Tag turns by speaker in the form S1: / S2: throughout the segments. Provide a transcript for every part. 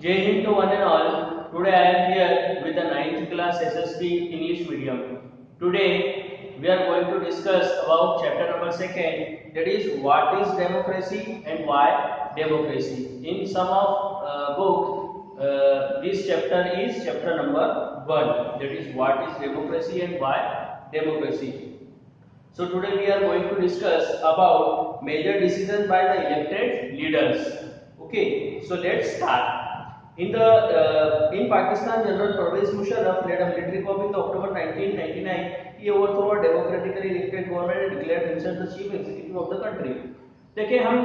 S1: Jai Hind to one and all. Today I am here with the 9th class SST English medium. Today we are going to discuss about chapter number 2, that is what is democracy and why democracy. In some of book, this chapter is chapter number 1, that is what is democracy and why democracy. So today we are going to discuss about major decisions by the elected leaders. Okay, so let's start. In Pakistan, General Pervez Musharraf led a military coup in October 1999. He overthrew a democratically elected government and declared himself the chief executive of the country. देखिए हम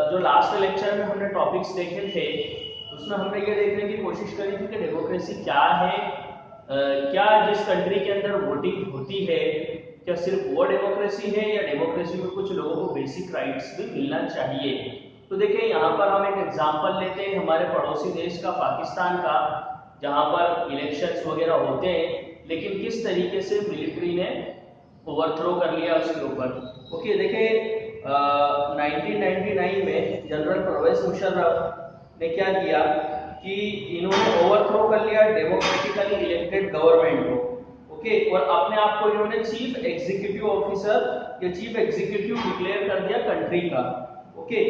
S1: जो last lecture में हमने topics देखे थे उसमें हमने ये देखने की कोशिश करी थी कि डेमोक्रेसी क्या है, क्या जिस कंट्री के अंदर वोटिंग होती है क्या सिर्फ वो डेमोक्रेसी है या डेमोक्रेसी में कुछ लोगों को बेसिक राइट्स भी मिलना चाहिए। तो देखिए यहाँ पर हम एक एग्जांपल लेते हैं हमारे पड़ोसी देश का, पाकिस्तान का, जहाँ पर इलेक्शंस वगैरह होते हैं लेकिन किस तरीके से मिलिट्री ने ओवरथ्रो कर लिया उसके ऊपर। ओके, देखिए 1999 में जनरल परवेज मुशर्रफ ने क्या किया कि इन्होंने ओवरथ्रो कर लिया डेमोक्रेटिकली इलेक्टेड गवर्नमेंट को। ओके, और अपने आप को इन्होंने चीफ एग्जीक्यूटिव ऑफिसर या चीफ एग्जीक्यूटिव डिक्लेयर कर दिया कंट्री का। ओके,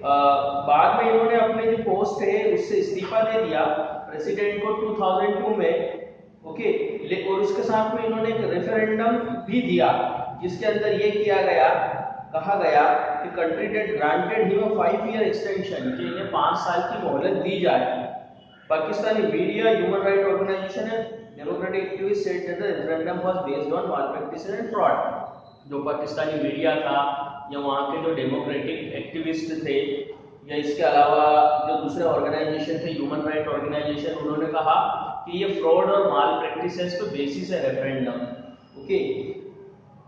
S1: बाद में इन्होंने अपने जो पोस्ट है उससे इस्तीफा दे दिया प्रेसिडेंट को 2002 में। ओके, और उसके साथ में इन्होंने एक रेफरेंडम भी दिया जिसके अंदर ये कहा गया कि country that granted him a 5-year extension, कि इन्हें 5 साल की मोहलत दी जाए। Pakistani media, human right organisation and democratic activist said that the referendum was based on malpractice and fraud. जो पाकिस्तानी मीडिया था या वहाँ के जो डेमोक्रेटिक एक्टिविस्ट थे या इसके अलावा जो दूसरे ऑर्गेनाइजेशन थे, ह्यूमन राइट ऑर्गेनाइजेशन, उन्होंने कहा कि ये फ्रॉड और माल प्रैक्टिसेस पे बेसिस है रेफरेंडम। ओके,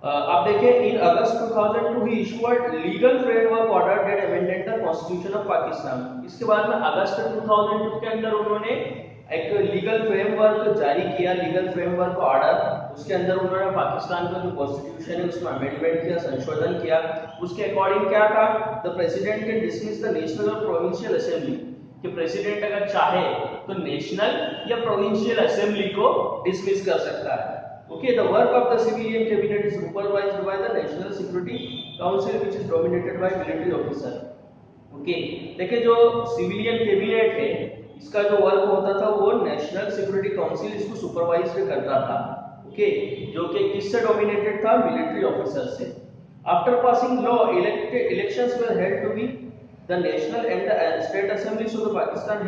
S1: अब देखिए in August 2002 he issued legal framework order that amended the constitution of Pakistan. इसके बाद में अगस्त 2002 के अंदर उन्होंने एक लीगल फ्रेमवर्क जारी किया, लीगल फ्रेमवर्क ऑर्डर। उसके अंदर उन्होंने पाकिस्तान का जो कॉन्स्टिट्यूशन है उसमें अमेंडमेंट किया, संशोधन किया। उसके अकॉर्डिंग क्या था, the president can dismiss the national और प्रोविंशियल असेंबली, कि प्रेसिडेंट अगर चाहे तो नेशनल या प्रोविंशियल असेंबली को डिसमिस कर सकता है। Okay, the work of the civilian cabinet is supervised by the national security council which is dominated by military officer. Okay, देखिए जो सिविलियन कैबिनेट है इसका जो वर्क होता था वो नेशनल सिक्योरिटी काउंसिल इसको सुपरवाइज करता था। ओके, जो कि किससे डोमिनेटेड था, मिलिट्री ऑफिसर से। After passing law elections were held to be the national and the state assembly, so the Pakistan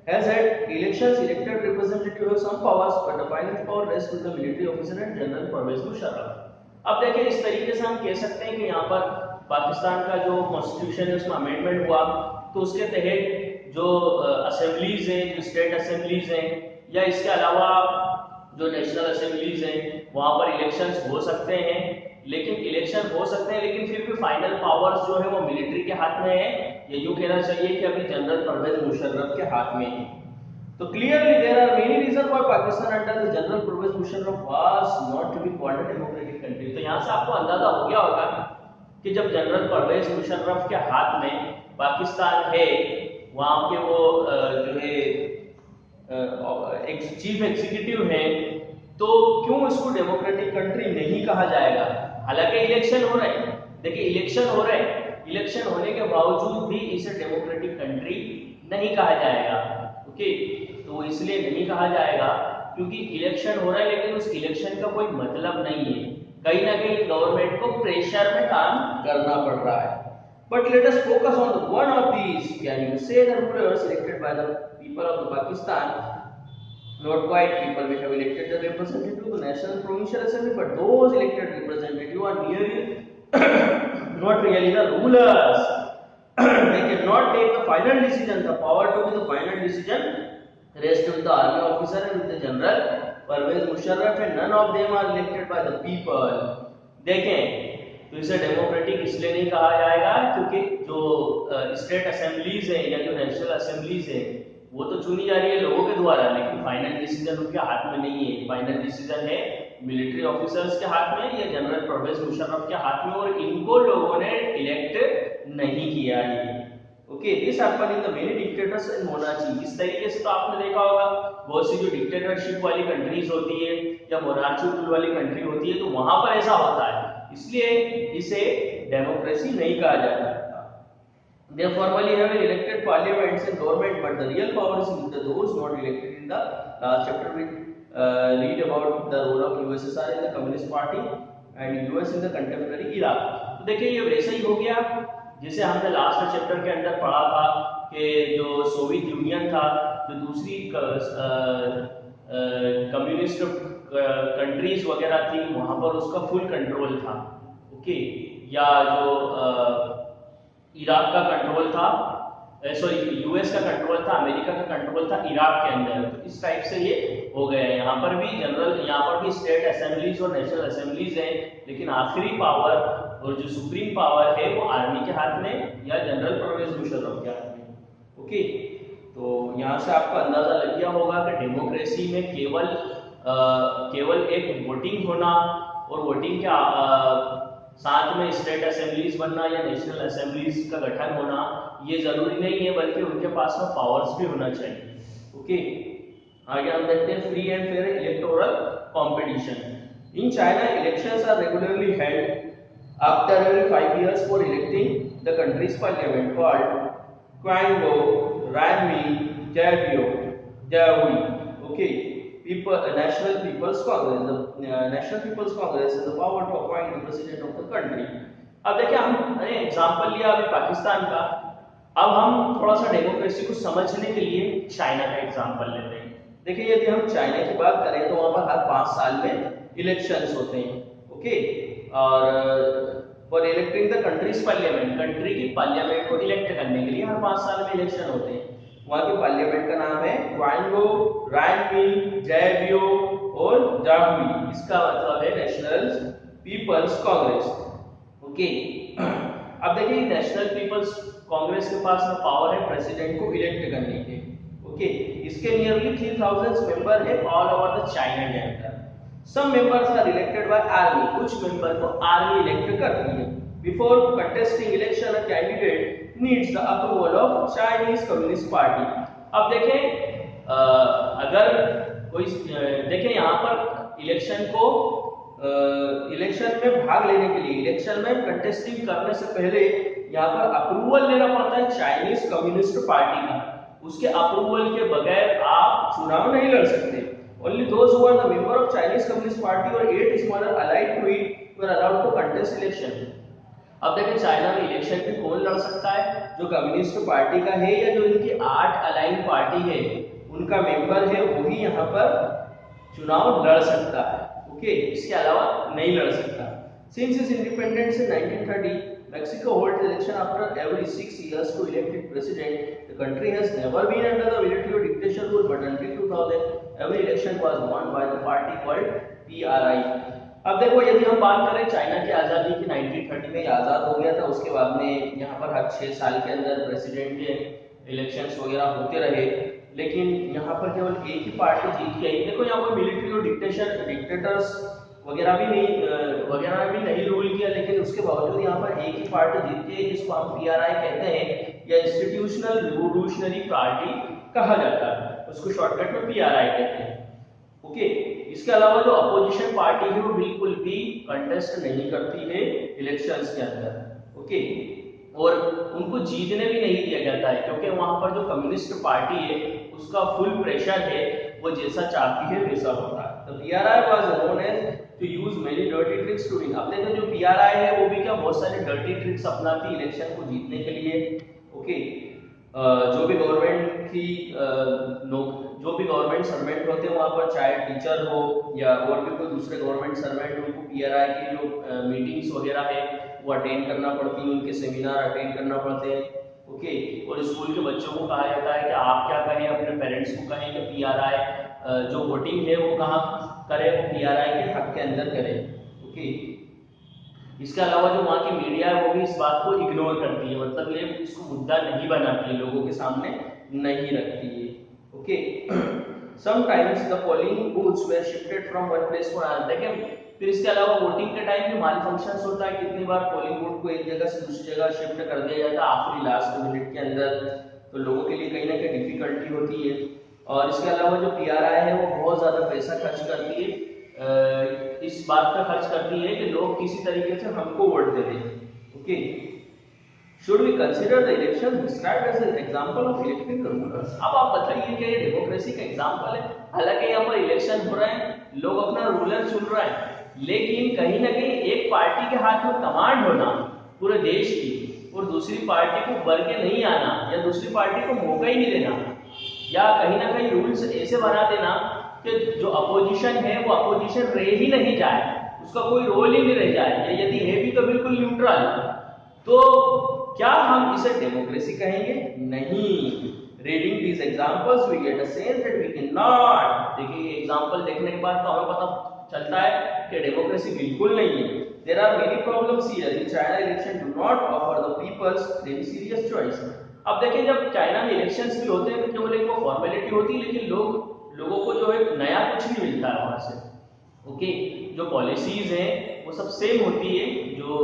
S1: has had elections, elected representative have some powers but the final power rests with the military officer and General Pervez Musharraf। अब देखिए इस तरीके से हम कह सकते हैं कि यहाँ पर पाकिस्तान का जो कॉन्स्टिट्यूशन है उसमें अमेंडमेंट हुआ तो उसके तहत जो असेंबलीज हैं, जो स्टेट असेंबलीज हैं या इसके अलावा जो नेशनल असेंबलीज हैं वहाँ पर इलेक्शंस हो सकते हैं। लेकिन इलेक्शन हो सकते हैं लेकिन फिर भी फाइनल पावर्स जो है वो मिलिट्री के हाथ में है, या यूं कहना चाहिए कि अभी जनरल परवेज मुशर्रफ के हाथ में है। तो clearly there are many reason why Pakistan under the general Pervez Musharraf was not to be called a democratic country. तो यहाँ से आपको अंदाजा हो गया होगा कि जब जनरल परवेज मुशर्रफ के हाथ में पाकिस्तान है, वहाँ के वो जो है एक चीफ एग्जीक्यूटिव है, तो क्यों इसको डेमोक्रेटिक कंट्री नहीं कहा जाएगा। हालांकि इलेक्शन हो रहे हैं, देखिए इलेक्शन हो रहे हैं, इलेक्शन होने के बावजूद भी इसे डेमोक्रेटिक कंट्री नहीं कहा जाएगा। ओके, तो इसलिए नहीं कहा जाएगा क्योंकि इलेक्शन हो रहा है लेकिन उस इलेक्शन का कोई मतलब नहीं है, कहीं ना कहीं गवर्नमेंट को प्रेशर में काम करना पड़ रहा है। But let us focus on one of these. Can you say the rulers elected by the people of the Pakistan, not quite people, we have elected the representative to the national provincial assembly, but those elected representative are nearly not really the rulers. They cannot take the final decision. The power to be the final decision rests with the army officer and with the general Pervez Musharraf, and none of them are elected by the people. देखें तो इसे democratic इसलिए नहीं कहा जाएगा क्योंकि जो state assemblies है या जो नेशनल असेंबलीज है वो तो चुनी जा रही है लोगों के द्वारा, लेकिन फाइनल डिसीजन उनके हाथ में नहीं है। फाइनल डिसीजन है मिलिट्री ऑफिसर्स के हाथ में या जनरल परवेज मुशर्रफ के हाथ में, और इनको लोगों ने इलेक्ट नहीं किया है। Okay, this happen in the many dictators and monarchy. इस तरीके से तो आपने देखा होगा बहुत सी जो डिक्टेटरशिप वाली कंट्रीज होती है या मोनार्ची रूल वाली कंट्री होती है तो वहां पर ऐसा होता है, इसलिए इसे डेमोक्रेसी नहीं कहा जाता। They formally have elected parliaments and government, but the real power is with those not elected. In the last chapter, we read about the role of USSR in the Communist Party and US in the contemporary Iraq. तो देखिए ये वैसा ही हो गया जैसे हमने last chapter के अंदर पढ़ा था कि जो सोवियत यूनियन था, जो दूसरी कम्युनिस्ट कंट्रीज वगैरह थी वहां पर उसका फुल कंट्रोल था। ओके, या जो इराक का कंट्रोल था, सॉरी यूएस का कंट्रोल था, अमेरिका का कंट्रोल था इराक के अंदर। तो इस टाइप से ये हो गया है। यहाँ पर भी जनरल, यहाँ पर भी स्टेट असेंबलीज और नेशनल असेंबलीज हैं, लेकिन आखिरी पावर और जो सुप्रीम पावर है वो आर्मी के हाथ में या जनरल परवेज मुशर्रफ के हाथ में। ओके, तो यहाँ से आपको अंदाजा लग गया होगा कि डेमोक्रेसी में केवल एक वोटिंग होना और वोटिंग के साथ में स्टेट असेंबलीज बनना या नेशनल असेंबलीज का गठन होना ये जरूरी नहीं है, बल्कि उनके पास में पावर्स भी होना चाहिए। ओके, आगे हम देखते हैं free and fair electoral competition. In China elections are regularly held after every 5 years for electing the country's parliament called Quanguo Renmin जयहुई। Okay, National People's Congress, the National People's Congress has the power to appoint the president of the country. अब देखिए हमने example लिया अभी पाकिस्तान का, अब हम थोड़ा सा डेमोक्रेसी को समझने के लिए चाइना का एग्जांपल लेते हैं। देखिए यदि हम चाइना की बात करें तो वहां पर हर 5 साल में इलेक्शंस होते हैं। ओके, और for electing the country's parliament, country की पार्लियामेंट को इलेक्ट करने के लिए हर 5 साल में इलेक्शन होते हैं। वहां के पार्लियामेंट का नाम है क्वांगो रैनमी जयबियो और जाहुई। इसका मतलब है नेशनल पीपल्स कांग्रेस। ओके, अब देखिए नेशनल पीपल्स कांग्रेस के पास में पावर है प्रेसिडेंट को इलेक्ट करने के। ओके, इसके नियरली 3000 मेंबर है ऑल ओवर द चाइना के अंदर। Some members are elected by army, कुछ मेंबर को आर्मी इलेक्ट करती है। Before contesting election a candidate needs the approval of Chinese Communist Party। अब देखें अगर कोई देखें यहाँ पर इलेक्शन में भाग लेने के लिए, इलेक्शन में कंटेस्टिंग करने से पहले यहाँ पर अप्रूवल लेना पड़ता है चाइनीज कम्युनिस्ट पार्टी का। उसके अप्रूवल के बगैर आप चुनाव नहीं लड़ सकते। Only those who are the member of Chinese Communist Party or 8 smaller allied to it were allowed to contest election। अब देखें चाइना में इलेक्शन में कौन लड़ सकता है, जो कम्युनिस्ट पार्टी का है या जो इनकी 8 अलाइन पार्टी है उनका मेंबर है वही यहाँ पर चुनाव लड़ सकता है। ओके, इसके अलावा नहीं लड़ सकता। Since it's independence in 1930 Mexico holds election after every 6 years to elect its president. The country has never been under the military or dictatorship rule, but until 2000 every election was won by the party called PRI। अब देखो यदि हम बात करें China की आज़ादी की, 1930 में आज़ाद हो गया था, उसके बाद में यहाँ पर हर 6 साल के अंदर प्रेसिडेंट के इलेक्शंस वगैरह होते रहे, लेकिन यहाँ पर केवल एक ही पार्टी जीत के आई। देखो यहाँ पर मिलिट्री और डिक्टेटर्स वगैरह भी नहीं रूल किया, लेकिन उसके बावजूद यहाँ पर एक ही पार्टी जीतती है जिसको हम PRI कहते हैं या इंस्टीट्यूशनल रिवोल्यूशनरी पार्टी कहा जाता है, उसको शॉर्टकट में PRI कहते हैं। ओके, इसके अलावा जो अपोजिशन पार्टी है वो बिल्कुल भी कंटेस्ट नहीं करती है इलेक्शंस के अंदर। ओके, और उनको जीतने भी नहीं दिया जाता है, क्योंकि वहां पर जो कम्युनिस्ट पार्टी है उसका फुल प्रेशर है, वो जैसा चाहती है वैसा होता है। तो PRI was known as to use many dirty tricks to win. अब देखो जो PRI है वो भी क्या बहुत सारे डर्टी ट्रिक्स अपनाती इलेक्शन को जीतने के लिए। ओके, जो भी गवर्नमेंट की जो भी गवर्नमेंट सर्वेंट होते हैं वहां पर, चाहे टीचर हो या और भी कोई दूसरे गवर्नमेंट सर्वेंट, उनको PRI की जो मीटिंग्स वगैरह है वो अटेंड करना पड़ती है, उनके सेमिनार अटेंड करना पड़ते हैं। ओके, और स्कूल के बच्चों को कहा जाता है कि आप क्या कहें, अपने पेरेंट्स को कहें कि PRI जो वोटिंग है वो कहाँ करे, वो PRI के हक के अंदर करे। ओके, इसके अलावा जो वहाँ की मीडिया है वो भी इस बात को इग्नोर करती है, मतलब ये इसको मुद्दा नहीं बनाती है, लोगों के सामने नहीं रखती है। Okay, sometimes the polling booths were shifted from one place to another। देखिए फिर इसके अलावा वोटिंग के टाइम भी माल फंक्शंस होता है, कितनी बार पोलिंग बूथ को एक जगह से दूसरी जगह शिफ्ट कर दिया जाता है आखिरी लास्ट मिनट के अंदर, तो लोगों के लिए कहीं ना कहीं डिफिकल्टी होती है। और इसके अलावा जो PRI है वो बहुत ज़्यादा पैसा खर्च करती है, इस बात पर खर्च करती है कि लोग किसी तरीके से हमको वोट दे दें। Okay, should we consider the election described as an example of elected rulers. अब आप बताइए कि ये डेमोक्रेसी का एग्जांपल है, हालांकि यहाँ पर इलेक्शन हो रहा है, लोग अपना रूलर चुन रहे हैं, लेकिन कहीं ना कहीं एक पार्टी के हाथ में कमांड होना पूरे देश की और दूसरी पार्टी को बढ़ के नहीं आना या दूसरी पार्टी को मौका ही नहीं देना, या कहीं ना कहीं रूल्स ऐसे बना देना कि जो अपोजिशन है वो अपोजिशन रह ही नहीं जाए, उसका कोई रोल ही नहीं रह जाए, या यदि है भी तो बिल्कुल न्यूट्रल, तो क्या हम इसे डेमोक्रेसी कहेंगे? नहीं। Reading these examples we get a sense that we can not. देखिए एग्जांपल देखने के बाद तो हमें पता चलता है कि डेमोक्रेसी बिल्कुल नहीं है। There are many problems here in China election do not offer the peoples very serious choice. अब देखिए जब चाइना में इलेक्शंस भी होते हैं तो केवल एक फॉर्मेलिटी होती है, लेकिन लोगों को जो है नया कुछ नहीं मिलता है वहां से। ओके, जो पॉलिसीज हैं वो सब सेम होती है जो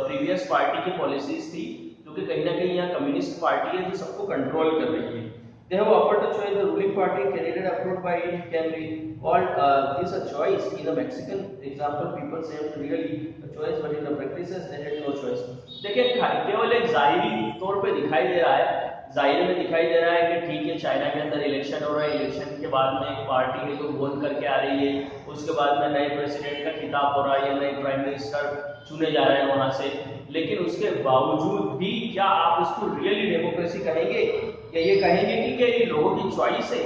S1: प्रीवियस पार्टी की पॉलिसीज थी, जो कि कहीं ना कहीं यहाँ कम्युनिस्ट पार्टी है जो सबको कंट्रोल कर रही है। They have offered a choice. The ruling party candidate approved by it can be called is a choice. In the Mexican example, people say really a choice, but in the practices they had no choice. देखिए केवल एक जाहिरी तौर पे दिखाई दे रहा है, जाहिर में दिखाई दे रहा है कि ठीक है चाइना के अंदर इलेक्शन हो रहा है, इलेक्शन के बाद में एक पार्टी है जो वोट करके आ रही है, उसके बाद में नए प्रेसिडेंट का खिताब हो रहा है या नए प्राइम मिनिस्टर चुने जा रहे हैं वहां से, लेकिन उसके बावजूद भी क्या आप इसको रियली डेमोक्रेसी कहेंगे या ये कहेंगे कि ये लोगों की चॉइस है?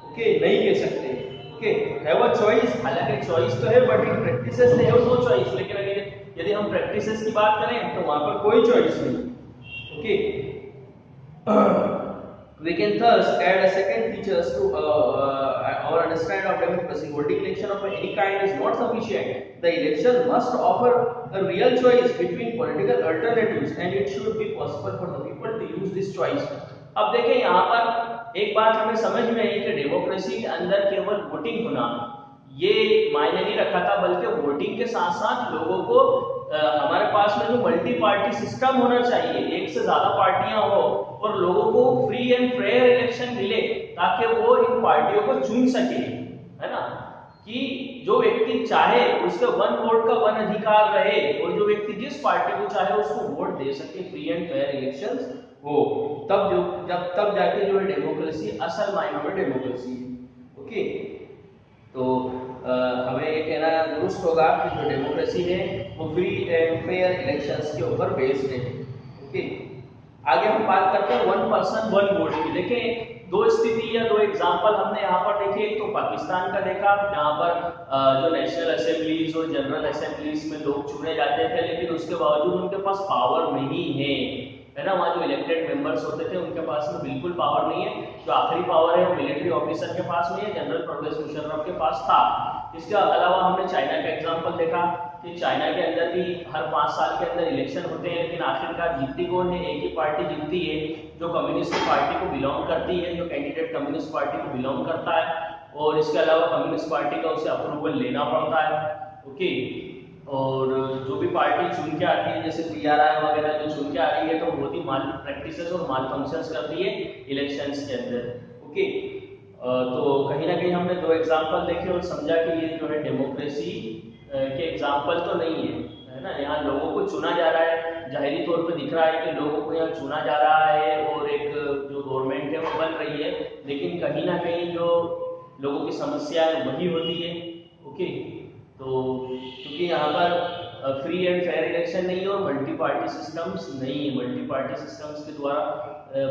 S1: ओके, नहीं कह सकते। ओके, हैव अ चॉइस, हालांकि चॉइस तो है but in practices they have no choice, लेकिन अगर यदि हम प्रैक्टिसेस की बात करें तो वहां पर कोई चॉइस नहीं। Okay, we can thus add a second feature to our understanding of democracy. Holding election of any kind is not sufficient. The election must offer a real choice between political alternatives, and it should be possible for the people to use this choice. अब देखें यहाँ पर एक बात हमें समझ में आई कि डेमोक्रेसी के अंदर केवल वोटिंग होना ये मायने नहीं रखा था, बल्कि वोटिंग के साथ साथ लोगों को हमारे पास में जो मल्टी पार्टी सिस्टम होना चाहिए, एक से ज्यादा पार्टियां हो और लोगों को फ्री एंड फेयर इलेक्शन मिले ताकि वो इन पार्टियों को चुन सके, है ना, कि जो व्यक्ति चाहे उसके वन वोट का वन अधिकार रहे और जो व्यक्ति जिस पार्टी को चाहे उसको वोट दे सके, फ्री एंड फेयर इलेक्शंस हो, तब जाके जो है डेमोक्रेसी असल मायनों में डेमोक्रेसी है। ओके, तो हमें ये कहना दुरुस्त होगा कि जो डेमोक्रेसी है वो फ्री एंड फेयर इलेक्शंस के ऊपर बेस्ड है। ओके, आगे हम बात करते हैं वन पर्सन वन वोट की। देखें दो स्थिति या दो एग्जांपल हमने यहाँ पर देखे, एक तो पाकिस्तान का देखा जहाँ पर जो नेशनल असेंबलीज और जनरल असेंबलीज में लोग चुने जाते थे, लेकिन उसके बावजूद उनके पास पावर नहीं है ना, वहाँ जो इलेक्टेड मेंबर्स होते थे उनके पास में बिल्कुल पावर नहीं है, जो आखिरी पावर है वो मिलिट्री ऑफिसर के पास में है, जनरल परवेज मुशर्रफ के पास था। इसके अलावा हमने चाइना का एग्जांपल देखा कि चाइना के अंदर भी हर 5 साल के अंदर इलेक्शन होते हैं, लेकिन आखिरकार जीतती कौन है? एक ही पार्टी जीतती है जो कम्युनिस्ट पार्टी को बिलोंग करती है, जो कैंडिडेट कम्युनिस्ट पार्टी को बिलोंग करता है, और इसके अलावा कम्युनिस्ट पार्टी का उसे अप्रूवल लेना पड़ता है। ओके, और जो भी पार्टी चुन के आती है जैसे PRI वगैरह जो चुन के आ रही है तो बहुत ही माल प्रैक्टिसेस और माल फंक्शंस करती है इलेक्शंस के अंदर। ओके, तो कहीं ना कहीं हमने दो एग्जांपल देखे और समझा कि ये जो है डेमोक्रेसी के एग्जांपल तो नहीं है ना, यहाँ लोगों को चुना जा रहा है, जाहिरी तौर पे दिख रहा है कि लोगों को यहाँ चुना जा रहा है और एक जो गवर्नमेंट है वो बन रही है, लेकिन कहीं ना कहीं जो लोगों की समस्या है वही होती है। ओके, तो क्योंकि यहाँ पर फ्री एंड फेयर इलेक्शन नहीं है और मल्टी पार्टी सिस्टम्स नहीं है, मल्टी पार्टी सिस्टम्स के द्वारा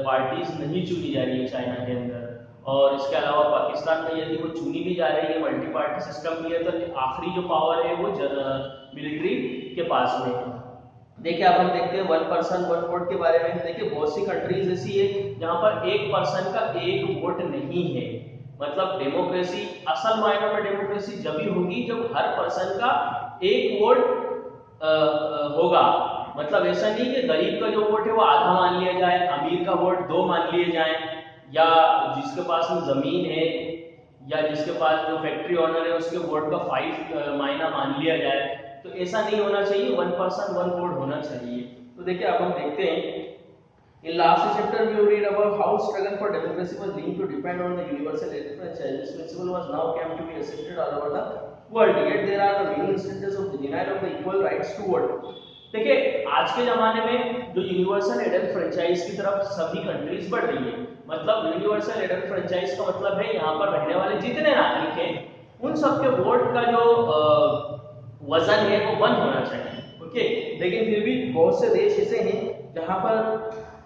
S1: पार्टीज नहीं चुनी जा रही है चाइना के अंदर, और इसके अलावा पाकिस्तान में यदि वो चुनी भी जा रही है मल्टी पार्टी सिस्टम भी है तो आखिरी जो पावर है वो मिलिट्री के पास में है। देखिए अब हम देखते हैं वन पर्सन वन वोट के बारे में। देखिए बहुत सी कंट्रीज ऐसी है जहाँ पर एक पर्सन का एक वोट नहीं है, मतलब डेमोक्रेसी असल मायनों में डेमोक्रेसी जब भी होगी जब हर पर्सन का एक वोट होगा, मतलब ऐसा नहीं कि गरीब का जो वोट है वो आधा मान लिया जाए, अमीर का वोट 2 मान लिए जाए, या जिसके पास में जमीन है या जिसके पास जो फैक्ट्री ऑनर है उसके वोट का 5 मायना मान लिया जाए। तो ऐसा नहीं होना चाहिए, 1 पर्सन 1 वोट होना चाहिए। तो देखिए अब हम देखते हैं, in last chapter we read about how struggle for democracy was linked to depend on the universal electoral franchise. This principle was now came to be accepted all over the world, yet there are the many instances of the denial of the equal rights to vote. देखिए आज के जमाने में जो universal adult franchise की तरफ सभी countries बढ़ रही है। मतलब यूनिवर्सल एडल्ट फ्रेंचाइज का मतलब है यहाँ पर रहने वाले जितने नागरिक हैं उन सबके वोट का जो वजन है वो 1 होना चाहिए। ओके, लेकिन फिर भी बहुत से देश ऐसे हैं जहाँ पर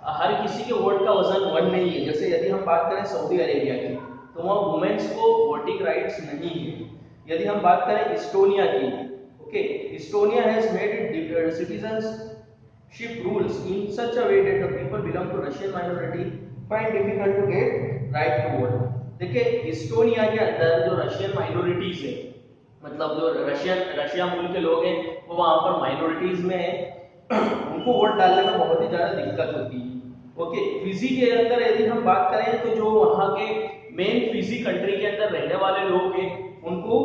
S1: हर किसी के वोट का वजन 1 नहीं है। जैसे यदि हम बात करें सऊदी अरेबिया की, तो वहाँ वुमेन्स को वोटिंग राइट्स नहीं है। यदि हम बात करें इस्टोनिया की, okay, Estonia has made it citizenship rules in such a way that the people belong to Russian minority find difficult to get right to vote. देखिए इस्टोनिया के अंदर जो रशियन माइनॉरिटीज है, मतलब जो रशिया मूल के लोग हैं वो वहाँ पर माइनॉरिटीज में है, उनको वोट डालने में बहुत ही ज्यादा दिक्कत होती है। ओके, फिजी के अंदर यदि हम बात करें तो जो वहाँ के मेन फिजी कंट्री के अंदर रहने वाले लोग हैं उनको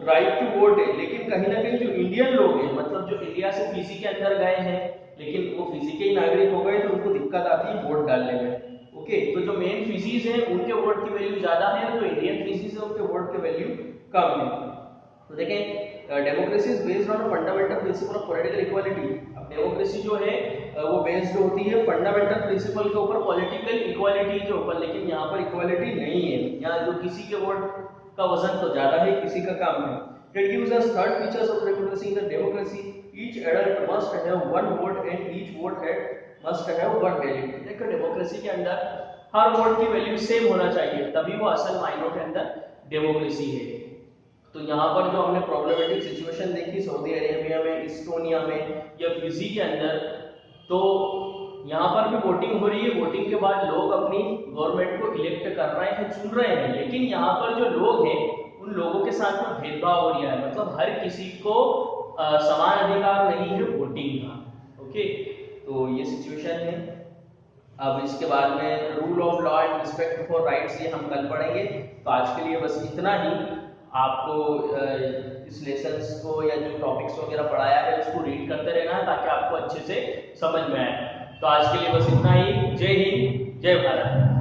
S1: राइट टू वोट है, लेकिन कहीं ना कहीं जो इंडियन लोग हैं, मतलब जो इंडिया से फिजी के अंदर गए हैं लेकिन वो फिजी के ही नागरिक हो गए, तो उनको दिक्कत आती है वोट डालने में। ओके, तो जो मेन फिजीज हैं उनके वोट की वैल्यू ज्यादा है, जो इंडियन फिजीज है उनके वोट की वैल्यू कम है। तो देखें democracy is based on fundamental principle of political equality. अब डेमोक्रेसी जो है वो बेस्ड होती है फंडामेंटल प्रिंसिपल के ऊपर, पॉलिटिकल इक्वालिटी के ऊपर, लेकिन यहाँ पर इक्वालिटी नहीं है। यहाँ जो किसी के वोट का वजन तो ज्यादा है, किसी का कम है। It gives us third features of democracy. In the democracy, each adult must have 1 vote and each vote head must have 1 delegate. देखो डेमोक्रेसी के अंदर हर वोट की वैल्यू सेम होना चाहिए, तभी वो असल मायनों के अंदर डेमोक्रेसी है। तो यहाँ पर जो हमने प्रॉब्लमेटिक सिचुएशन देखी सऊदी अरेबिया में, इस्टोनिया में या फिजी के अंदर, तो यहाँ पर भी वोटिंग हो रही है। वोटिंग के बाद लोग अपनी गवर्नमेंट को इलेक्ट कर रहे हैं, चुन रहे हैं, लेकिन यहाँ पर जो लोग हैं उन लोगों के साथ में भेदभाव हो रहा है। मतलब हर किसी को समान अधिकार नहीं है वोटिंग का। ओके, तो ये सिचुएशन है। अब इसके बाद में rule of law and respect for rights, ये हम कल पढ़ेंगे। तो आज के लिए बस इतना ही। आपको इस लेसन्स को या जो टॉपिक्स वगैरह पढ़ाया है उसको रीड करते रहना है ताकि आपको अच्छे से समझ में आए। तो आज के लिए बस इतना ही। जय हिंद, जय भारत।